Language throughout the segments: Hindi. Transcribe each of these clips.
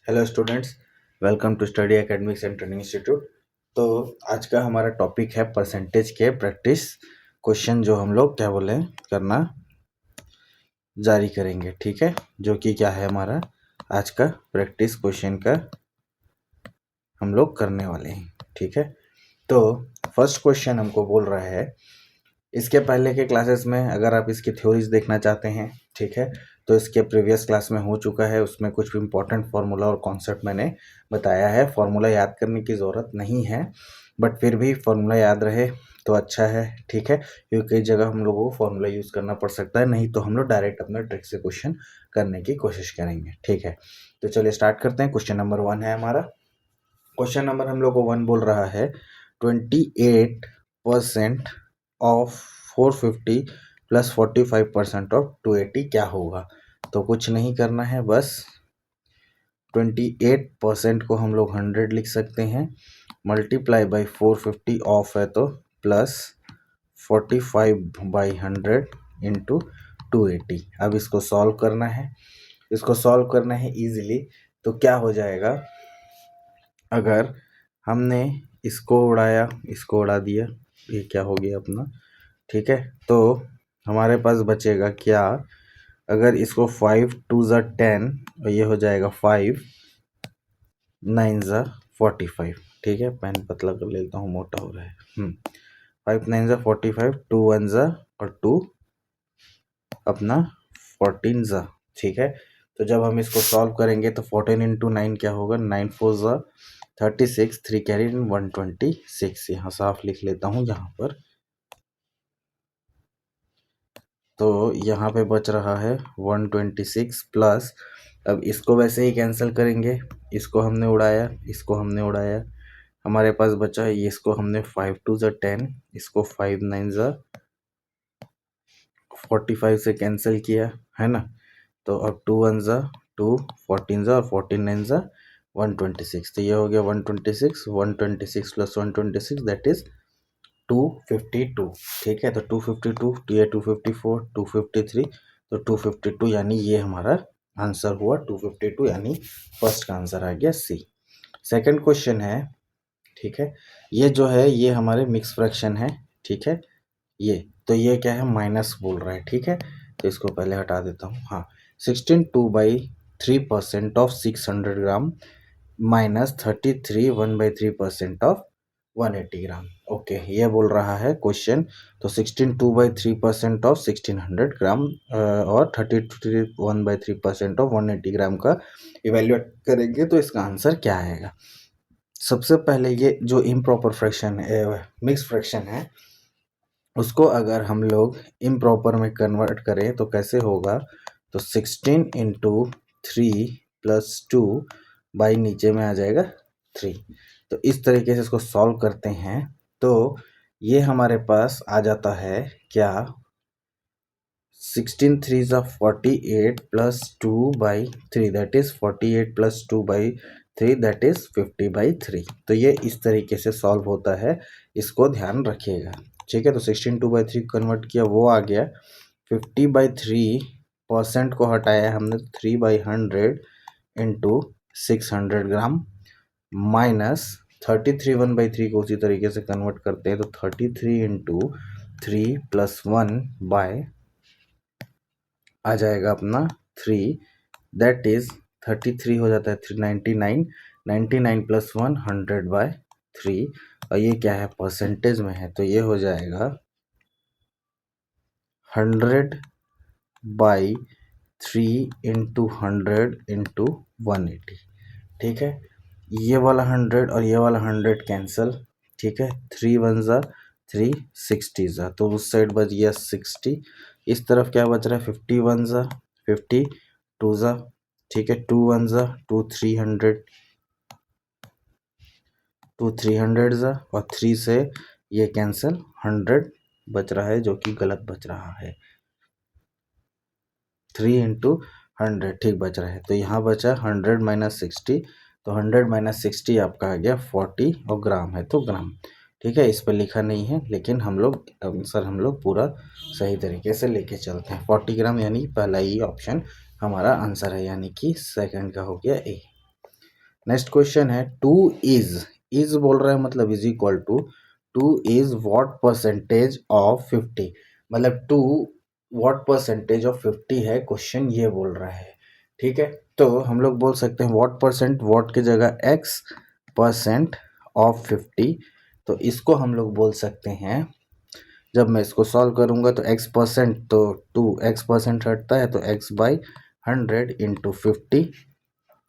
Hello students, welcome to study academics and training institute. तो आज का हमारा टॉपिक है परसेंटेज के प्रैक्टिस क्वेश्चन, जो हम लोग क्या बोले करना जारी करेंगे। ठीक है, जो कि क्या है हमारा आज का प्रैक्टिस क्वेश्चन का हम लोग करने वाले हैं। ठीक है, तो फर्स्ट क्वेश्चन हमको बोल रहा है, इसके पहले के क्लासेस में अगर आप इसकी थ्योरीज देखना चाहते हैं, ठीक है, तो इसके प्रीवियस क्लास में हो चुका है। उसमें कुछ इंपॉर्टेंट फार्मूला और कॉन्सेप्ट मैंने बताया है। फार्मूला याद करने की ज़रूरत नहीं है, बट फिर भी फार्मूला याद रहे तो अच्छा है। ठीक है, क्योंकि कई जगह हम लोगों को फार्मूला यूज़ करना पड़ सकता है, नहीं तो हम लोग डायरेक्ट अपने ट्रिक से क्वेश्चन करने की कोशिश करेंगे। ठीक है, तो चलिए स्टार्ट करते हैं। क्वेश्चन नंबर 1 है हमारा। क्वेश्चन नंबर हम लोग को 1 बोल रहा है 28% ऑफ 450 प्लस 45% ऑफ 280 क्या होगा। तो कुछ नहीं करना है, बस 28% को हम लोग 100 लिख सकते हैं, मल्टीप्लाई बाई 450 ऑफ है तो प्लस 45/100 इंटू 280। अब इसको सॉल्व करना है, इसको सॉल्व करना है इजीली। तो क्या हो जाएगा, अगर हमने इसको उड़ाया, इसको उड़ा दिया, ये क्या हो गया अपना। ठीक है, तो हमारे पास बचेगा क्या, अगर इसको 5 2 ज़ा 10 और ये हो जाएगा 5 9 ज़ा 45। ठीक है, पेन पतला कर लेता हूँ, मोटा हो रहा है। 5 9 ज़ा 45, 2 1 ज़ा और 2 अपना 14 ज़ा। ठीक है, तो जब हम इसको सॉल्व करेंगे तो 14 इंटू 9 क्या होगा, 9 4 ज़ा 36, 3 कैरी 126। यहाँ साफ लिख लेता हूँ यहाँ पर। तो यहाँ पे बच रहा है 126 प्लस, अब इसको वैसे ही कैंसिल करेंगे, इसको हमने उड़ाया, इसको हमने उड़ाया, हमारे पास बचा है ये, इसको हमने 5 2 ज़ा 10, इसको 5 9 ज़ा 45 से कैंसिल किया है ना। तो अब 2 1 ज़ा 2, 14 ज़ा और 14 9 ज़ा 126। तो ये हो गया 126, 126 प्लस 126 दैट इज 252। ठीक है, तो 252, ये 254, 253, तो 252 यानी ये हमारा आंसर हुआ 252, यानी फर्स्ट का आंसर आ गया सी। सेकंड क्वेश्चन है, ठीक है, ये जो है ये हमारे मिक्स फ्रैक्शन है। ठीक है, ये तो ये क्या है, माइनस बोल रहा है। ठीक है, तो इसको पहले हटा देता हूँ। हाँ, 16 2/3% of 600 gram minus 33 1/3% of 180 gram. Okay, ये बोल रहा है क्वेश्चन। तो 16 2/3% ऑफ 1600 ग्राम और 33 1/3% ऑफ 180 ग्राम का इवेल्युएट करेंगे तो इसका आंसर क्या आएगा। सबसे पहले ये जो इम्प्रॉपर फ्रैक्शन है, मिक्स फ्रैक्शन है, उसको अगर हम लोग इम्प्रॉपर में कन्वर्ट करें तो कैसे होगा। तो 16 इंटू 3 प्लस 2 बाई नीचे में आ जाएगा 3। तो इस तरीके से इसको सॉल्व करते हैं तो ये हमारे पास आ जाता है क्या, 16 3 ज़ा 48 plus 2/3 that is 48 plus 2/3 that is 50/3। तो ये इस तरीके से सॉल्व होता है, इसको ध्यान रखिएगा। ठीक है, तो 16 2/3 कन्वर्ट किया, वो आ गया 50/3%, को हटाया हमने 3/100 इंटू 600 ग्राम माइनस 33 1/3 को उसी तरीके से कन्वर्ट करते हैं तो 33 इंटू 3 प्लस 1 बाय आ जाएगा अपना 3, दैट इज 33 हो जाता है 399, 99 प्लस 1 100/3, और ये क्या है परसेंटेज में है, तो ये हो जाएगा 100/3 इंटू 100 इंटू 180। ठीक है, ये वाला 100 और ये वाला 100 कैंसल। ठीक है, 3 1 ज़ा 3 60 ज़ा, तो उस साइड बच गया 60, इस तरफ क्या बच रहा है 51 ज़ा 50 2 ज़ा। ठीक है, 2 1 ज़ा 2 300 2 300 ज़ा और 3 से ये कैंसल, 100 बच रहा है जो कि गलत बच रहा है, 3 इंटू 100 ठीक बच रहा है। तो यहाँ बचा 100 माइनस 60, तो 100 माइनस 60 आपका आ गया 40 और ग्राम है तो ग्राम। ठीक है, इस पर लिखा नहीं है, लेकिन हम लोग आंसर हम लोग पूरा सही तरीके से लेके चलते हैं। 40 ग्राम यानी पहला ही ऑप्शन हमारा आंसर है, यानी कि सेकंड का हो गया ए। नेक्स्ट क्वेश्चन है टू इज बोल रहा है मतलब is equal two is what percentage of 50, मतलब टू व्हाट परसेंटेज ऑफ 50 है क्वेश्चन ये बोल रहा है। ठीक है, तो हम लोग बोल सकते हैं व्हाट परसेंट, व्हाट की जगह एक्स परसेंट ऑफ 50, तो इसको हम लोग बोल सकते हैं, जब मैं इसको सॉल्व करूंगा तो x परसेंट, तो 2x% हटता है तो x बाई 100 इंटू 50।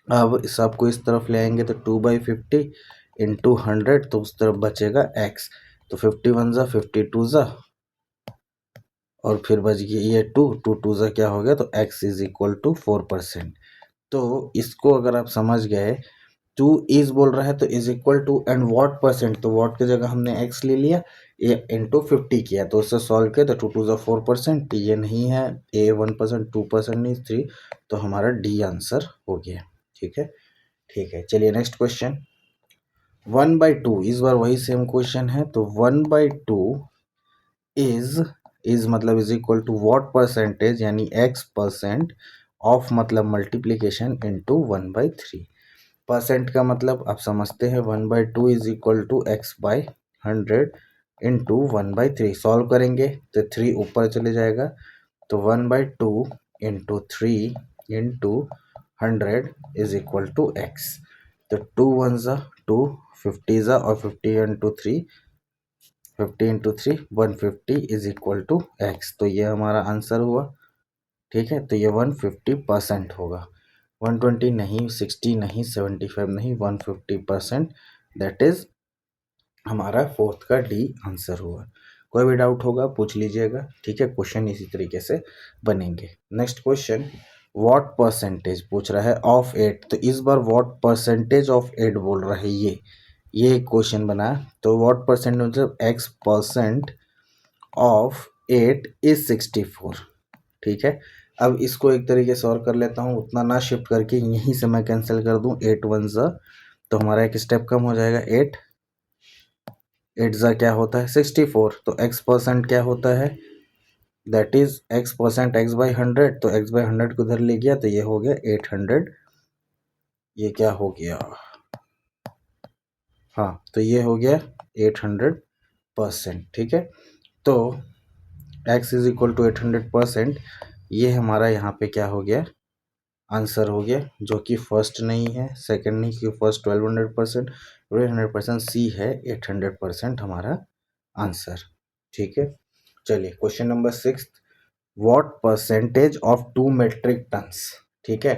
अब इस आपको इस तरफ ले आएंगे तो 2/50 इंटू 100, तो उस तरफ बचेगा x, तो 51 ज़ा 52 ज़ा और फिर बच गया ये 2 ज़ा क्या हो गया, तो x इज इक्वल टू 4%। तो इसको अगर आप समझ गए, टू इज बोल रहा है तो is equal to and what percent, तो वॉट की जगह हमने x ले लिया, ये इंटू 50 किया, तो उससे सॉल्व किया तो 2 ज़ा 4%, ये नहीं है, a 1%, 2% नहीं 3, तो हमारा डी आंसर हो गया। ठीक है, ठीक है, चलिए नेक्स्ट क्वेश्चन 1/2, इस बार वही सेम क्वेश्चन है, तो 1/2 इज मतलब is equal to what percentage, यानी x% ऑफ मतलब मल्टीप्लीकेशन इंटू 1/3। परसेंट का मतलब आप समझते हैं, 1/2 is equal to x by 100 into 1/3, solve करेंगे तो 3 ऊपर चले जाएगा, तो 1/2 into 3 into 100 is equal to x, तो 2 1 ज़ा 2, 50 ज़ा और 50 into 3, 50 into 3 150 is equal to x, तो ये हमारा आंसर हुआ। ठीक है, तो ये 150% होगा, 120 नहीं, 60 नहीं, 75 नहीं, 150%, दैट इज हमारा फोर्थ का डी आंसर हुआ। कोई भी डाउट होगा पूछ लीजिएगा। ठीक है, क्वेश्चन इसी तरीके से बनेंगे। नेक्स्ट क्वेश्चन व्हाट परसेंटेज पूछ रहा है ऑफ 8, तो इस बार व्हाट परसेंटेज ऑफ 8 बोल रहा है, ये क्वेश्चन बना, तो व्हाट परसेंट मतलब एक्स परसेंट ऑफ 8 इज 64। ठीक है, अब इसको एक तरीके से और कर लेता हूँ, उतना ना शिफ्ट करके यहीं से मैं कैंसिल कर दूँ, 8 1 ज़ा, तो हमारा एक स्टेप कम हो जाएगा, 8 8 ज़ा क्या होता है 64, तो x परसेंट क्या होता है, that is x percent x by 100, तो x बाई 100 को उधर ले गया तो ये हो गया 800, ये क्या हो गया, हाँ तो ये हो गया 800%। ठीक है, तो x इज इक्वल टू 800%, ये हमारा यहाँ पे क्या हो गया, आंसर हो गया, जो कि फर्स्ट नहीं है, सेकंड नहीं, क्योंकि फर्स्ट 1200%, 100% सी है, 800% हमारा आंसर। ठीक है, चलिए question number 6, what percentage of 2 metric tons. ठीक है,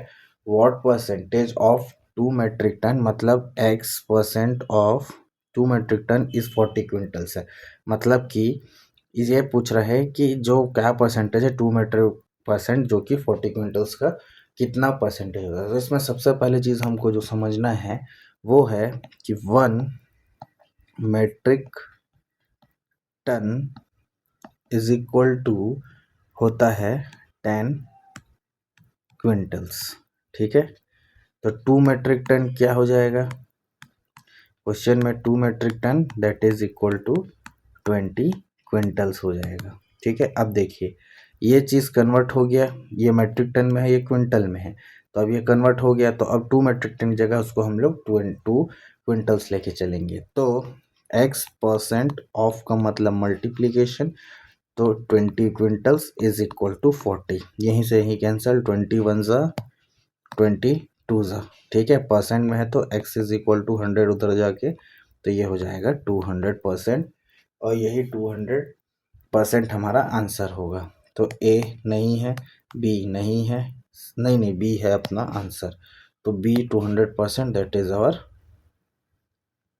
what percentage of 2 metric ton, मतलब x% of 2 metric ton is 40 quintals है, मतलब कि ये पूछ रहा है कि जो क्या परसेंटेज है 2 मेट्रिक परसेंट जो कि 40 क्विंटल्स का कितना परसेंटेज होगा। तो इसमें सबसे पहले चीज़ हमको जो समझना है वो है कि 1 metric ton is equal to होता है 10 क्विंटल्स। ठीक है, तो 2 मेट्रिक टन क्या हो जाएगा, क्वेश्चन में 2 metric ton that is equal to 20 quintals हो जाएगा। ठीक है, अब देखिए ये चीज़ कन्वर्ट हो गया, ये मेट्रिक टन में है, ये क्विंटल में है, तो अब ये कन्वर्ट हो गया, तो अब 2 मेट्रिक टन की जगह उसको हम लोग 2 क्विंटल्स लेके चलेंगे, तो x% ऑफ का मतलब मल्टीप्लीकेशन, तो 20 क्विंटल्स इज इक्वल टू 40, यहीं से यहीं कैंसिल, 20 1 ज़ा 20 2 ज़ा। ठीक है, परसेंट में है तो x इज इक्वल टू 100 उधर जाके, तो ये हो जाएगा 200%, और यही 200% हमारा आंसर होगा। तो A नहीं है, B नहीं है, नहीं B है अपना आंसर, तो B 200%, that is our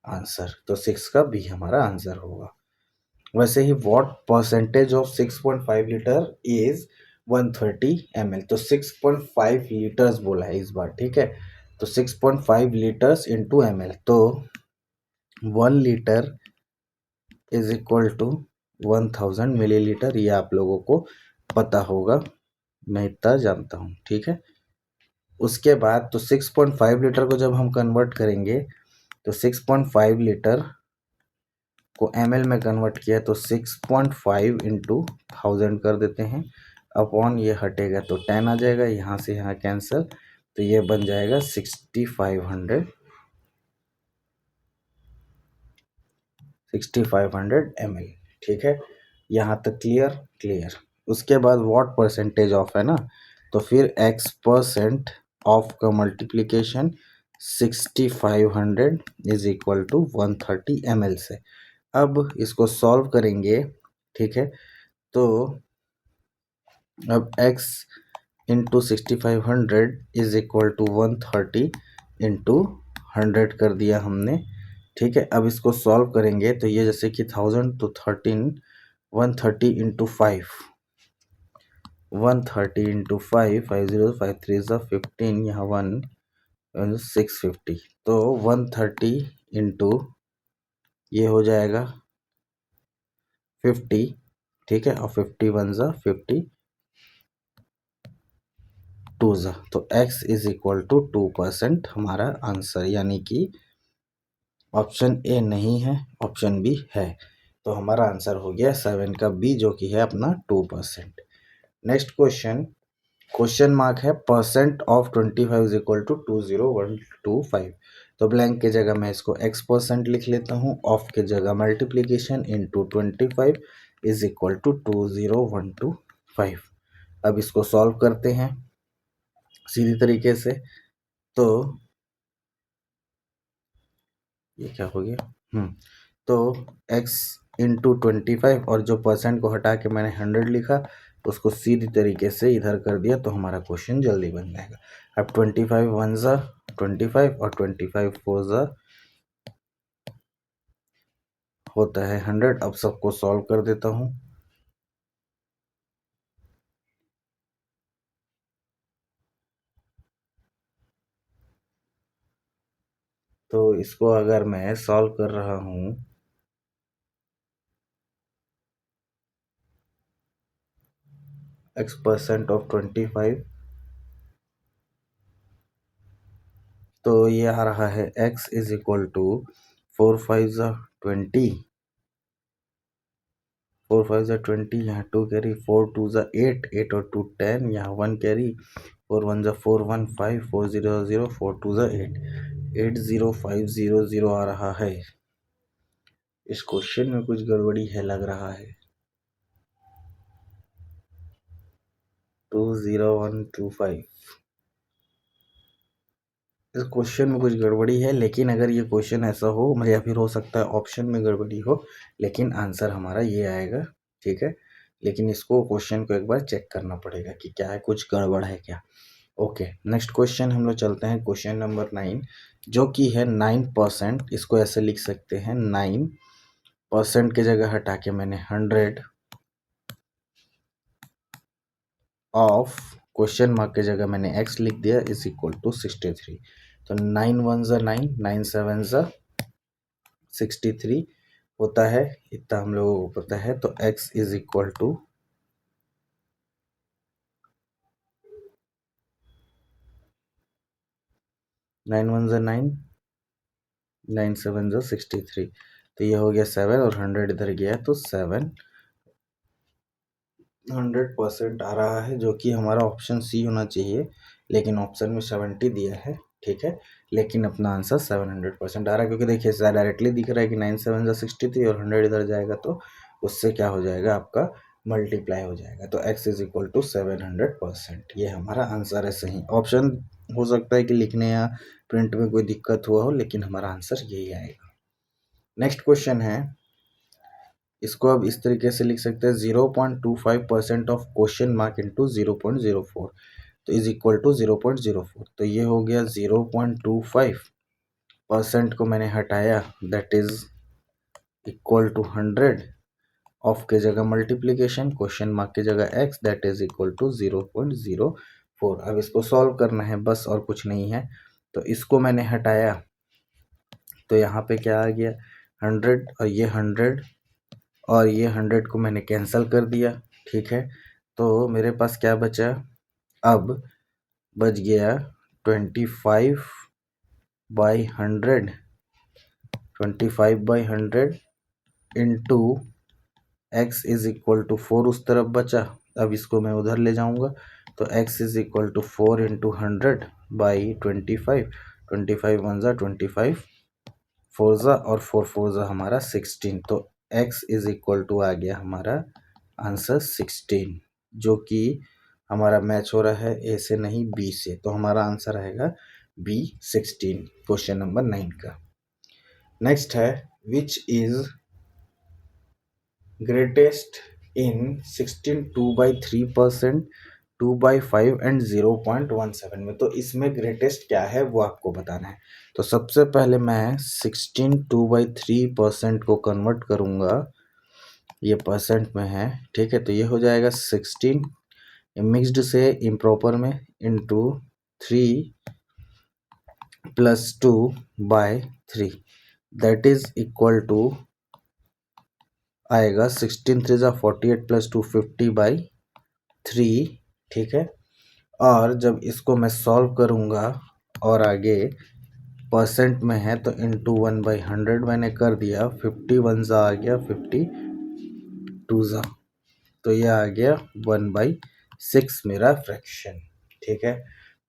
answer, तो 6 का B हमारा आंसर होगा। वैसे ही what percentage of 6.5 litre is 130 ml, तो 6.5 लीटर्स बोला है इस बार। ठीक है, तो 6.5 लीटर्स इंटू ml, तो 1 litre is equal to 1000 millilitre, ये आप लोगों को पता होगा, मैं इतना जानता हूँ। ठीक है, उसके बाद तो 6.5 लीटर को जब हम कन्वर्ट करेंगे, तो 6.5 लीटर को ml में कन्वर्ट किया, तो 6.5 इंटू 1000 कर देते हैं, अपॉन ये हटेगा तो 10 आ जाएगा, यहाँ से यहाँ कैंसिल, तो ये बन जाएगा 6500 6500 ml। ठीक है, यहाँ तक क्लियर? क्लियर। उसके बाद व्हाट परसेंटेज ऑफ है ना, तो फिर x% ऑफ का multiplication 6500 is equal to 130 ml से। अब इसको सॉल्व करेंगे, ठीक है, तो अब x into 6500 is equal to 130 into 100 कर दिया हमने। ठीक है, अब इसको सॉल्व करेंगे तो ये जैसे कि 1000 तो 13, 130 इंटू 5, 130 इंटू 5, 50 5 3 15, यहाँ 1 650, तो 130 इंटू ये हो जाएगा 50। ठीक है, और 51 50 2 तो x इज इक्वल टू 2% हमारा आंसर, यानी कि ऑप्शन ए नहीं है, ऑप्शन बी है। तो हमारा आंसर हो गया 7 का बी, जो कि है अपना 2%। नेक्स्ट क्वेश्चन, क्वेश्चन मार्क है percent of 25 is equal to 20125। तो ब्लैंक के जगह मैं इसको x% लिख लेता हूँ, ऑफ के जगह multiplication into 25 is equal to 20125। अब इसको सॉल्व करते हैं सीधी तरीके से। तो ये क्या हो गया, तो x इंटू 25 और जो परसेंट को हटा के मैंने 100 लिखा, उसको सीधी तरीके से इधर कर दिया, तो हमारा क्वेश्चन जल्दी बन जाएगा। अब 25 1 ज़ा 25 और 25 4 ज़ा होता है 100। अब सबको सॉल्व कर देता हूँ। तो इसको अगर मैं सॉल्व कर रहा हूँ, x% ऑफ 25, तो ये आ रहा है x इज इक्वल टू 4 5 ज़ा 20, 4 5 ज़ा 20, यहाँ 2 कैरी, 4 2 ज़ा 8, 8 और 2 10, यहाँ 1 कैरी, 4 1 ज़ा 4 1 5, 4 0 0, 4 2 ज़ा 8, 8 0 5 0 0 आ रहा है। इस क्वेश्चन में कुछ गड़बड़ी है लग रहा है। 20125, इस क्वेश्चन में कुछ गड़बड़ी है, लेकिन अगर ये क्वेश्चन ऐसा हो, मतलब या फिर हो सकता है ऑप्शन में गड़बड़ी हो, लेकिन आंसर हमारा ये आएगा। ठीक है, लेकिन इसको क्वेश्चन को एक बार चेक करना पड़ेगा कि क्या है, कुछ गड़बड़ है क्या। ओके, नेक्स्ट क्वेश्चन हम लोग चलते हैं, क्वेश्चन नंबर 9, जो कि है 9%। इसको ऐसे लिख सकते हैं, 9% की जगह हटा के मैंने 100 ऑफ क्वेश्चन मार्क की जगह मैंने x लिख दिया इज इक्वल टू 63। तो 9 1 ज़ा 9, 9 7 ज़ा 63 होता है, इतना हम लोगों को पता है। तो x इज इक्वल टू 9 1 ज़ा 9, 9 7 ज़ा 63, तो ये हो गया 7 और 100 इधर गया, तो 700% आ रहा है, जो कि हमारा ऑप्शन सी होना चाहिए, लेकिन ऑप्शन में 70 दिया है। ठीक है, लेकिन अपना आंसर 700% आ रहा है, क्योंकि देखिए डायरेक्टली दिख रहा है कि 9 7 ज़ा 63 और 100 इधर जाएगा, तो उससे क्या हो जाएगा, आपका मल्टीप्लाई हो जाएगा। तो x इज इक्वल टू 700%, ये हमारा आंसर है सही। ऑप्शन हो सकता है कि लिखने या प्रिंट में कोई दिक्कत हुआ हो, लेकिन हमारा आंसर यही आएगा। नेक्स्ट क्वेश्चन है, इसको अब इस तरीके से लिख सकते हैं, 0.25% ऑफ क्वेश्चन मार्क इंटू 0.04, तो इज इक्वल टू 0.04। तो ये हो गया 0.25% को मैंने हटाया, that is equal to 100, of के जगह मल्टीप्लीकेशन, क्वेश्चन मार्क की जगह x, that is equal to 0.04। अब इसको सॉल्व करना है बस, और कुछ नहीं है। तो इसको मैंने हटाया, तो यहाँ पे क्या आ गया, 100 और ये 100 और ये 100 को मैंने कैंसिल कर दिया। ठीक है, तो मेरे पास क्या बचा, अब बच गया 25/100, 25/100 into x is equal to 4 उस तरफ बचा। अब इसको मैं उधर ले जाऊंगा, तो x is equal to 4 into 100 by 25, 25 1 ज़ा 25, 4 और 4 हमारा 16, तो x इज इक्वल टू आ गया हमारा आंसर 16, जो कि हमारा मैच हो रहा है ए से नहीं बी से, तो हमारा आंसर आएगा बी 16, क्वेश्चन नंबर 9 का। नेक्स्ट है which is greatest in 16 2/3%, 2/5 and 0.17 में। तो इसमें ग्रेटेस्ट क्या है वो आपको बताना है। तो सबसे पहले मैं 16 2/3% को कन्वर्ट करूँगा, ये परसेंट में है, ठीक है। तो ये हो जाएगा 16 मिक्सड से इम्प्रॉपर में into 3 + 2/3, that is equal to आएगा 16 3 = 48 + 2 50/3, ठीक है। और जब इसको मैं सॉल्व करूँगा और आगे परसेंट में है तो इंटू 1/100 मैंने कर दिया, 51 ज़ा आ गया, 52 ज़ा, तो ये आ गया 1/6 मेरा फ्रैक्शन, ठीक है।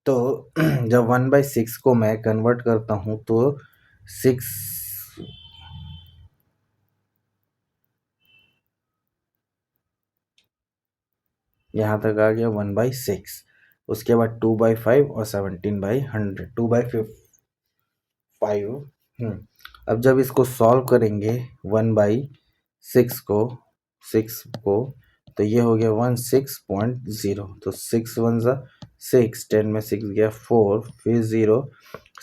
तो जब 1/6 को मैं कन्वर्ट करता हूँ तो 6 यहाँ तक आ गया 1/6, उसके बाद 2/5 और 17/100, 2/5। अब जब इसको सॉल्व करेंगे 1/6 को, 6 को, तो ये हो गया 16.0, तो 6 1 ज़ा 6, 10 में 6 गया 4, फिर 0,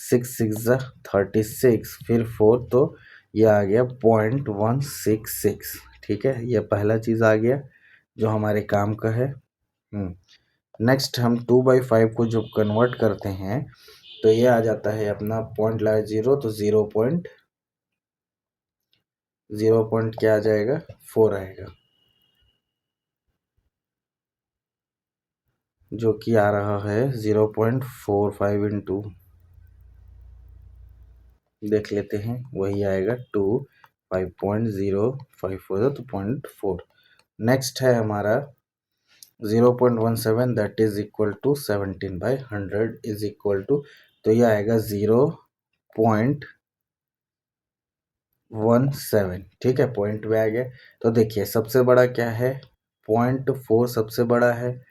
6 6 ज़ा 36, फिर 4, तो ये आ गया 0.166, ठीक है। ये पहला चीज़ आ गया जो हमारे काम का है। नेक्स्ट हम 2/5 को जब कन्वर्ट करते हैं तो ये आ जाता है अपना पॉइंट लगा 0, तो 0 क्या आ जाएगा, 4 आएगा, जो कि आ रहा है 0.45 इंटू, देख लेते हैं, वही आएगा 2, 5.054 तो 0.4। नेक्स्ट है हमारा 0.17, that is equal to 17/100 is equal to, तो ये आएगा 0.17, ठीक है, पॉइंट में आ गया। तो देखिए सबसे बड़ा क्या है, 0.4 सबसे बड़ा है,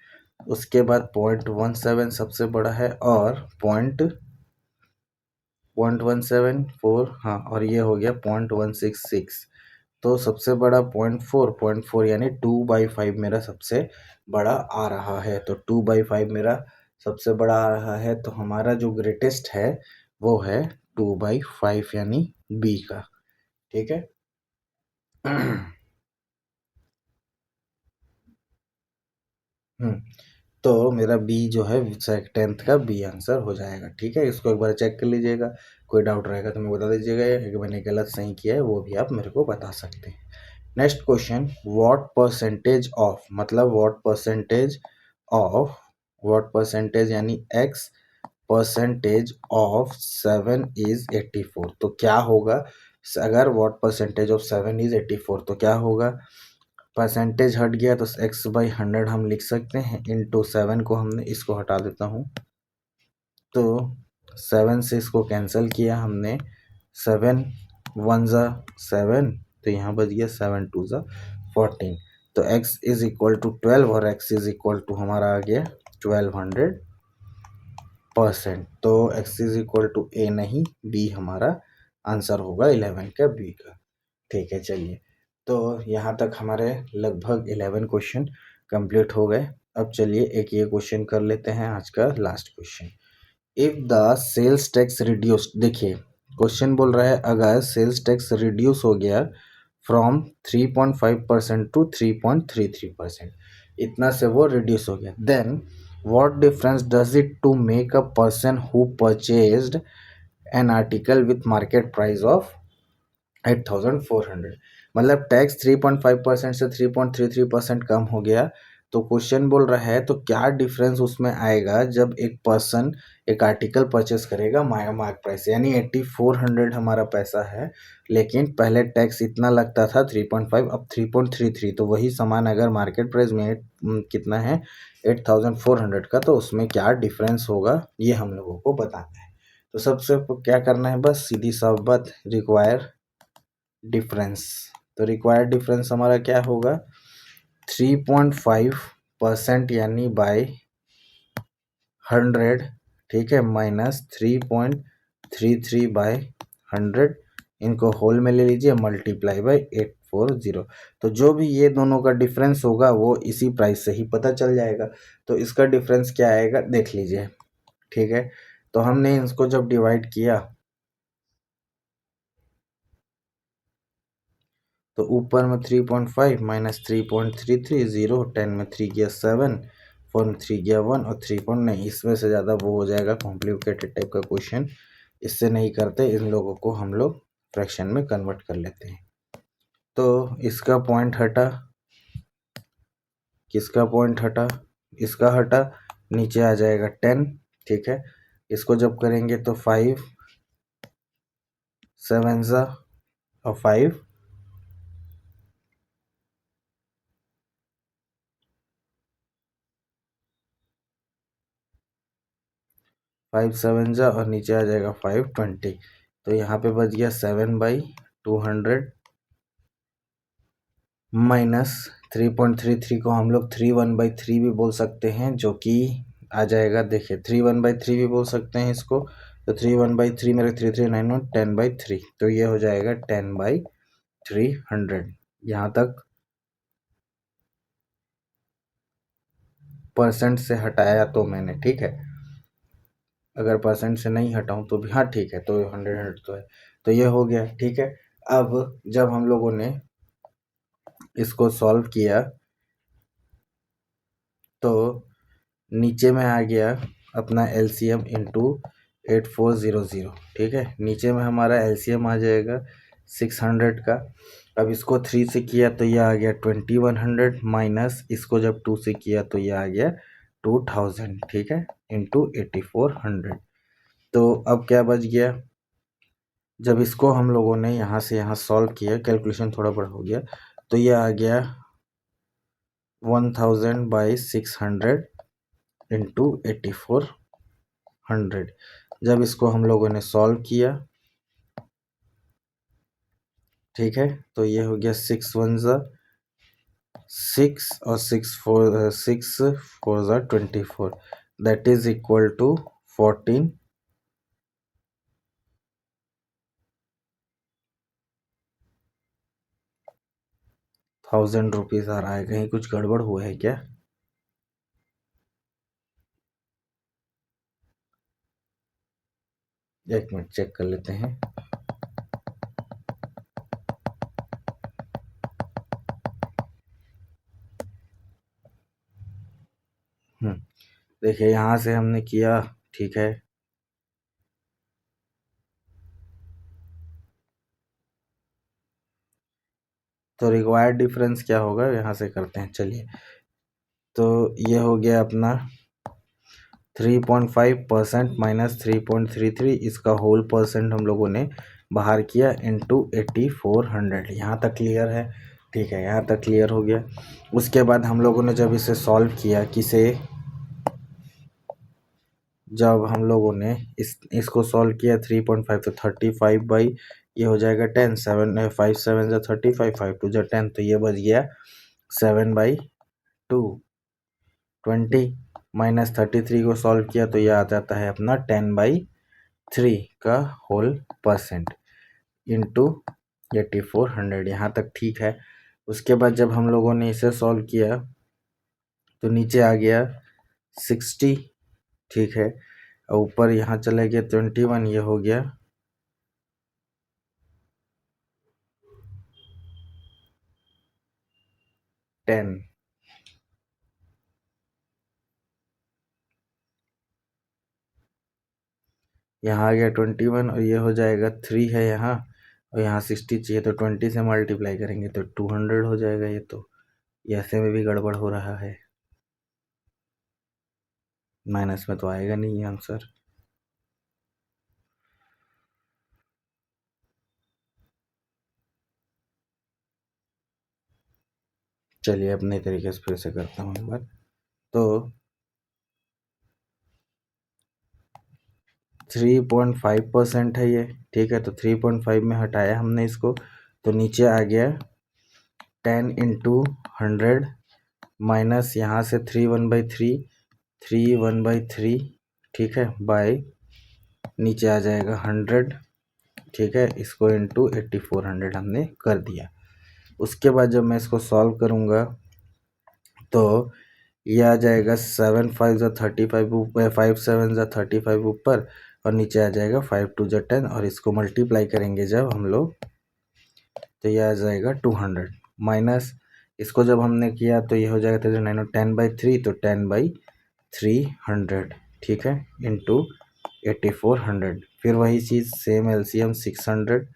उसके बाद 0.17 सबसे बड़ा है, और 0.174, हाँ, और ये हो गया 0.166, तो सबसे बड़ा 0.4 यानी 2/5 मेरा सबसे बड़ा आ रहा है। तो 2/5 मेरा सबसे बड़ा आ रहा है, तो हमारा जो ग्रेटेस्ट है वो है 2/5 यानी बी का, ठीक है। तो मेरा बी जो है 10th का बी आंसर हो जाएगा, ठीक है। इसको एक बार चेक कर लीजिएगा, कोई डाउट रहेगा तो मैं बता दीजिएगा, या कि मैंने गलत सही किया है वो भी आप मेरे को बता सकते हैं। Next question, what percentage of, मतलब व्हाट परसेंटेज यानी x परसेंटेज ऑफ 7 इज 84, तो क्या होगा अगर व्हाट परसेंटेज ऑफ 7 इज 84, तो क्या होगा, परसेंटेज हट गया तो x/100 हम लिख सकते हैं, इंटू 7 को हमने, इसको हटा देता हूँ, तो 7 से इसको कैंसिल किया हमने, 7 1 ज़ा 7, तो यहाँ बच गया 7 2 ज़ा 14, तो x इज इक्वल टू 12 और x इज इक्वल टू हमारा आ गया 1200%, तो x इज इक्वल टू ए नहीं बी हमारा आंसर होगा 11 का बी का, ठीक है। चलिए, तो यहाँ तक हमारे लगभग 11 क्वेश्चन कंप्लीट हो गए। अब चलिए एक ये क्वेश्चन कर लेते हैं, आज का last question. If the sales tax reduce, देखिए क्वेश्चन बोल रहा है अगर सेल्स टैक्स रिड्यूस हो गया फ्रॉम 3.5% टू 3.33%, इतना से वो रिड्यूस हो गया, then what difference does it to make a person who purchased an article with market price of 8,400, मतलब टैक्स 3.5% से 3.33% कम हो गया। तो क्वेश्चन बोल रहा है तो क्या डिफरेंस उसमें आएगा जब एक पर्सन एक आर्टिकल परचेस करेगा मार्क प्राइस से, यानी 8,400 हमारा पैसा है, लेकिन पहले टैक्स इतना लगता था 3.5, अब 3.33, तो वही सामान अगर मार्केट प्राइस में कितना है 8,400 का, तो उसमें क्या डिफरेंस होगा ये हम लोगों को बताना है। तो सबसे क्या करना है, बस सीधी सा बात, रिक्वायर डिफरेंस। तो रिक्वायर्ड डिफरेंस हमारा क्या होगा, 3.5% यानी बाय 100, ठीक है, माइनस 3.33 बाय 100, इनको होल में ले लीजिए, मल्टीप्लाई बाय 840। तो जो भी ये दोनों का डिफरेंस होगा वो इसी प्राइस से ही पता चल जाएगा। तो इसका डिफरेंस क्या आएगा देख लीजिए, ठीक है। तो हमने इसको जब डिवाइड किया तो ऊपर में 3.5 माइनस 3.33, 0, 10 में 3 गया 7, 4 में 3 गया 1 और 3 पॉइंट नहीं, इसमें से ज़्यादा वो हो जाएगा कॉम्प्लिकेटेड टाइप का क्वेश्चन, इससे नहीं करते, इन लोगों को हम लोग फ्रैक्शन में कन्वर्ट कर लेते हैं। तो इसका पॉइंट हटा, किसका पॉइंट हटा, इसका हटा, नीचे आ जाएगा 10, ठीक है। इसको जब करेंगे तो 5 7 और 5 5 7 और नीचे आ जाएगा 520। तो यहाँ पे बच गया 7/200 माइनस 3.33 को हम लोग 3/1/3 भी बोल सकते हैं, जो कि आ जाएगा, देखिए 3/1/3 भी बोल सकते हैं इसको। तो 3/1/3 मेरे 3391 10/3, तो ये हो जाएगा 10/300। यहाँ तक परसेंट से हटाया तो मैंने, ठीक है, अगर परसेंट से नहीं हटाऊं तो भी हाँ ठीक है, तो 100 तो है, तो ये हो गया, ठीक है। अब जब हम लोगों ने इसको सॉल्व किया तो नीचे में आ गया अपना एलसीएम इंटू 8400, ठीक है। नीचे में हमारा एलसीएम आ जाएगा 600 का। अब इसको 3 से किया तो ये आ गया 2100 माइनस इसको जब 2 से किया तो ये आ गया 2000, ठीक है, इंटू 8400। तो अब क्या बच गया, जब इसको हम लोगों ने यहाँ से यहाँ सॉल्व किया, कैलकुलेशन थोड़ा बड़ा हो गया, तो ये आ गया 1000/600 इंटू 8400। जब इसको हम लोगों ने सॉल्व किया, ठीक है, तो ये हो गया 6 और 6 4 that is equal to 14,000 rupees आ रहा है। कहीं कुछ गड़बड़ हुआ है क्या? एक मिनट चेक कर लेते हैं। देखिए यहाँ से हमने किया, ठीक है, तो रिक्वायर्ड डिफरेंस क्या होगा यहाँ से करते हैं, चलिए। तो ये हो गया अपना 3.5% माइनस 3.33, इसका होल परसेंट हम लोगों ने बाहर किया इंटू 8400। यहाँ तक क्लियर है, ठीक है, यहाँ तक क्लियर हो गया। उसके बाद हम लोगों ने जब इसे सॉल्व किया, किसे, जब हम लोगों ने इसको सॉल्व किया 3.5 तो 35 बाई ये हो जाएगा 10, 7 5 7 जो 35, 5 2 जो 10, तो ये बच गया 7/2 20 माइनस 33 को सॉल्व किया तो ये आ जाता है अपना 10/3 का होल परसेंट इंटू 8400। यहाँ तक ठीक है। उसके बाद जब हम लोगों ने इसे सॉल्व किया तो नीचे आ गया 60, ठीक है, और ऊपर यहाँ चले गया 21, ये हो गया 10, यहाँ आ गया 21 और ये हो जाएगा 3 है यहाँ, और यहाँ 60 चाहिए तो 20 से मल्टीप्लाई करेंगे तो 200 हो जाएगा। ये तो ये ऐसे में भी गड़बड़ हो रहा है, माइनस में तो आएगा नहीं आंसर। चलिए अपने तरीके से फिर से करता हूँ एक बार। तो 3.5% है ये, ठीक है। तो 3.5 में हटाया हमने इसको, तो नीचे आ गया 10 इंटू 100 माइनस यहाँ से 3 1/3, ठीक है, बाय नीचे आ जाएगा 100, ठीक है। इसको इंटू 8400 हमने कर दिया। उसके बाद जब मैं इसको सॉल्व करूँगा तो ये आ जाएगा 7 5 ज़ा 35 ऊपर, 5 7 ज़ा 35 ऊपर, और नीचे आ जाएगा 5 2 ज़ा 10, और इसको मल्टीप्लाई करेंगे जब हम लोग तो ये आ जाएगा 200 माइनस इसको जब हमने किया तो ये हो जाएगा 39 और 10/3, तो 10/300, ठीक है, इंटू 8400। फिर वही चीज़ सेम एलसीएम 600,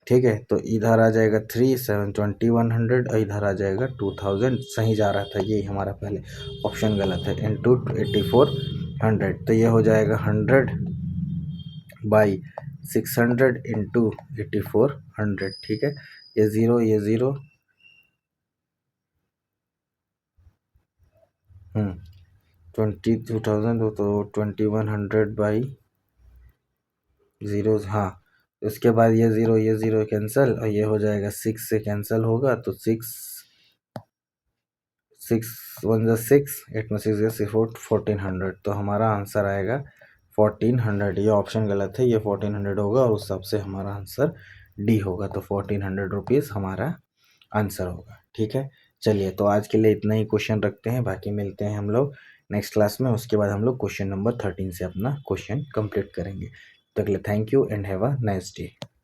ठीक है। तो इधर आ जाएगा 3 7 2100 और इधर आ जाएगा 2000, सही जा रहा था, ये हमारा पहले ऑप्शन गलत है, इंटू 8400। तो ये हो जाएगा 100/600 इंटू 8400, ठीक है। ये ज़ीरो 22,000 तो 2100/0, हाँ। उसके बाद ये ज़ीरो कैंसिल, और ये हो जाएगा 6 से कैंसिल होगा, तो 6 1 ज़ा 6, 8 में 6 6 1400। तो हमारा आंसर आएगा 1400। ये ऑप्शन गलत है, ये 1400 होगा, और उस हिसाब से हमारा आंसर डी होगा। तो 1400 रुपीज़ हमारा आंसर होगा, ठीक है। चलिए, तो आज के लिए इतना ही क्वेश्चन रखते हैं, बाकी मिलते हैं हम लोग नेक्स्ट क्लास में। उसके बाद हम लोग क्वेश्चन नंबर 13 से अपना क्वेश्चन कंप्लीट करेंगे। तब तक के लिए thank you and have a nice day.